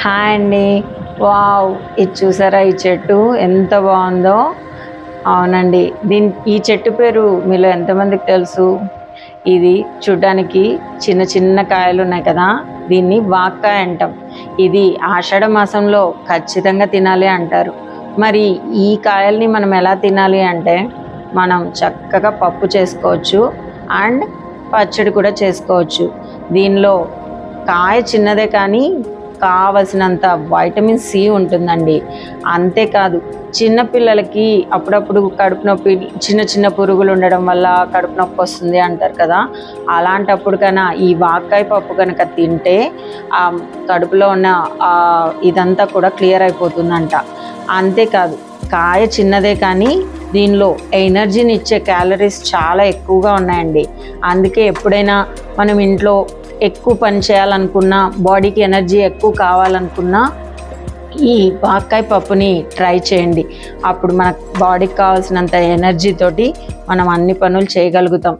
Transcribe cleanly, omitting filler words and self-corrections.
Hi అండి. Wow! ఇది చూసారా ఈ చెట్టు ఎంత బాగుందో. అవునండి, ఈ చెట్టు పేరు మీలో ఎంతమందికి తెలుసు? ఇది చూడ్డానికి చిన్న చిన్న కాయలు ఉన్నాయి కదా, దీన్ని వాక్కాయ అంటాం. ఇది ఆషాఢ మాసంలో ఖచ్చితంగా తినాలి అంటారు. మరి ఈ కాయల్ని మనం ఎలా తినాలి అంటే, మనం చక్కగా పప్పు చేసుకోవచ్చు అండ్ పచ్చడి కూడా చేసుకోవచ్చు. దీనిలో కాయ చిన్నదే కానీ కావలసినంత వైటమిన్ సి ఉంటుందండి. అంతేకాదు, చిన్నపిల్లలకి అప్పుడప్పుడు కడుపు నొప్పి, చిన్న చిన్న పురుగులు ఉండడం వల్ల కడుపు నొప్పి వస్తుంది అంటారు కదా, అలాంటప్పుడు కన్నా ఈ వాక్కాయ పప్పు కనుక తింటే ఆ కడుపులో ఉన్న ఇదంతా కూడా క్లియర్ అయిపోతుందంట. అంతేకాదు, కాయ చిన్నదే కానీ దీనిలో ఎనర్జీని ఇచ్చే క్యాలరీస్ చాలా ఎక్కువగా ఉన్నాయండి. అందుకే ఎప్పుడైనా మనం ఇంట్లో ఎక్కువ పని చేయాలనుకున్నా, బాడీకి ఎనర్జీ ఎక్కువ కావాలనుకున్నా ఈ వాక్కాయ పప్పుని ట్రై చేయండి. అప్పుడు మన బాడీకి కావాల్సినంత ఎనర్జీ తోటి మనం అన్ని పనులు చేయగలుగుతాం.